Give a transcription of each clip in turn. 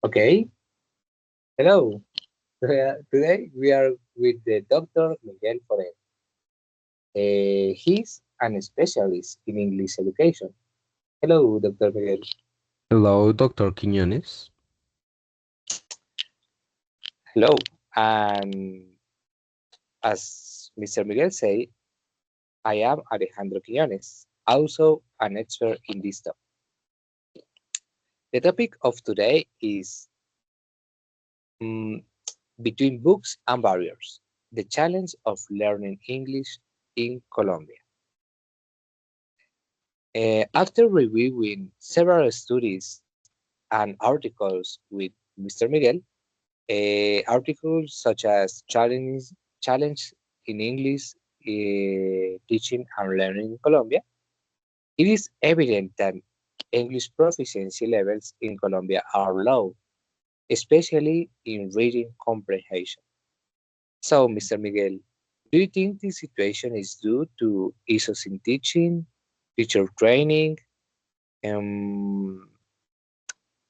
Okay, hello. Today we are with the Dr. Miguel Forel. He's an specialist in English education. Hello, Dr. Miguel. Hello, Dr. Quiñones. Hello. And as Mr. Miguel said, I am Alejandro Quiñones, also an expert in this topic. The topic of today is mm, Between Books and Barriers, the challenge of learning English in Colombia. After reviewing several studies and articles with Mr. Miguel, articles such as challenge in English teaching and learning in Colombia, it is evident that English proficiency levels in Colombia are low, especially in reading comprehension. So, Mr. Miguel, do you think this situation is due to issues in teaching, teacher training, um,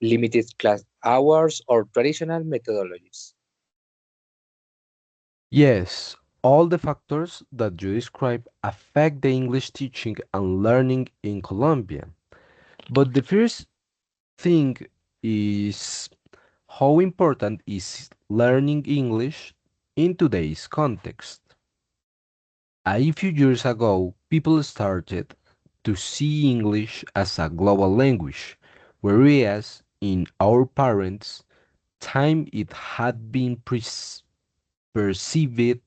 limited class hours, or traditional methodologies? Yes, all the factors that you describe affect the English teaching and learning in Colombia. But the first thing is how important is learning English in today's context. A few years ago, people started to see English as a global language, whereas in our parents' time it had been perceived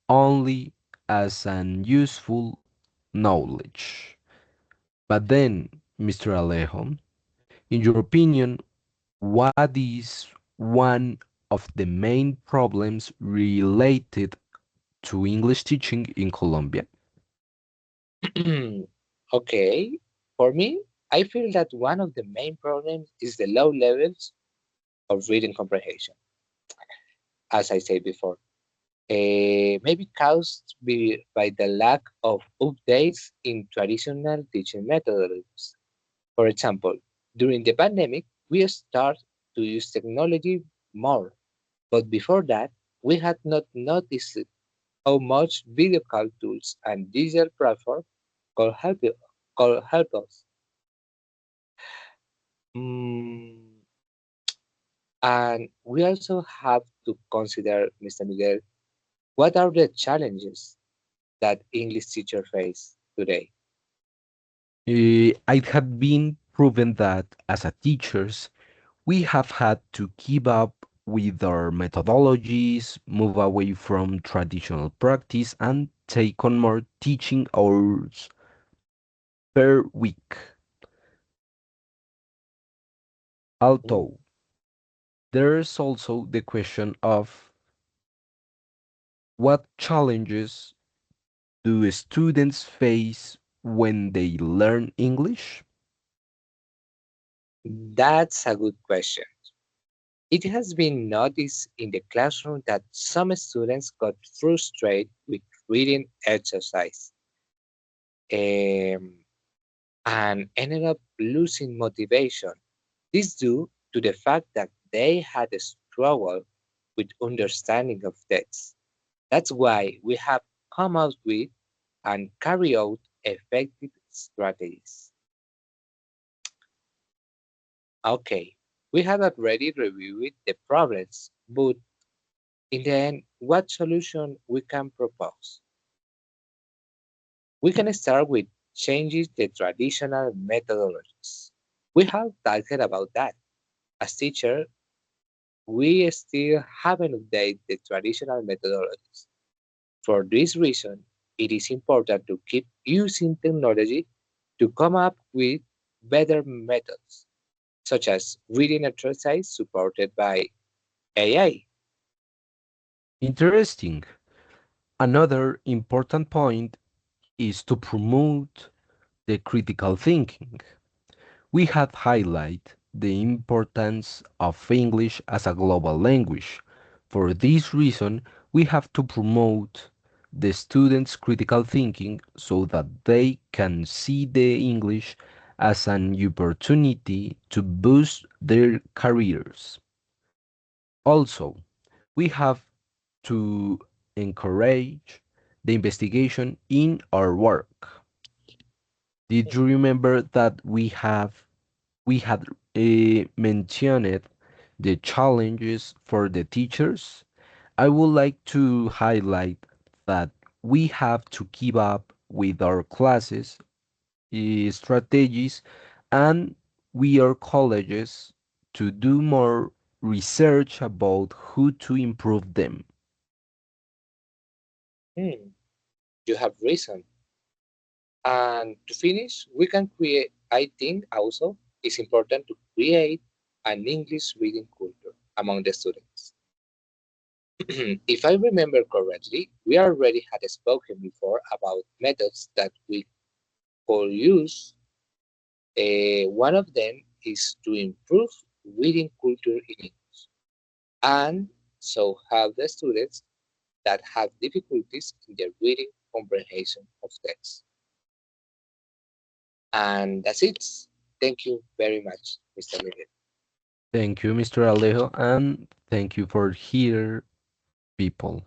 only as an useful knowledge. But then, Mr. Alejo, in your opinion, what is one of the main problems related to English teaching in Colombia? Okay, for me, I feel that one of the main problems is the low levels of reading comprehension, as I said before. Maybe caused by the lack of updates in traditional teaching methods. For example, during the pandemic, we started to use technology more, but before that, we had not noticed how much video call tools and digital platforms could help us. Mm, and we also have to consider, Mr. Miguel, what are the challenges that English teachers face today? It had been proven that as a teachers, we have had to keep up with our methodologies, move away from traditional practice, and take on more teaching hours per week. Mm, Although there's also the question of what challenges do students face when they learn English? That's a good question. It has been noticed in the classroom that some students got frustrated with reading exercise um, and ended up losing motivation. This due to the fact that they had a struggle with understanding of text. That's why we have come out with and carry out effective strategies. Okay, we have already reviewed the problems, but in the end, what solution we can propose? We can start with changing the traditional methodologies. We have talked about that. As teachers, we still haven't updated the traditional methodologies. For this reason, it is important to keep using technology to come up with better methods, such as reading exercise supported by AI. Interesting. Another important point is to promote the critical thinking. We have highlighted the importance of English as a global language. For this reason, we have to promote the students' critical thinking so that they can see the English as an opportunity to boost their careers. Also, we have to encourage the investigation in our work. Did you remember that we had mentioned the challenges for the teachers? I would like to highlight that we have to keep up with our classes, strategies, and we are colleges to do more research about how to improve them. Hmm, you have reason. And to finish, we can create, I think also it's important to create an English reading culture among the students. If I remember correctly, we already had spoken before about methods that we could use. One of them is to improve reading culture in English and so help the students that have difficulties in the reading comprehension of text. And that's it. Thank you very much, Mr. Miguel. Thank you, Mr. Alejo, and thank you for here, people.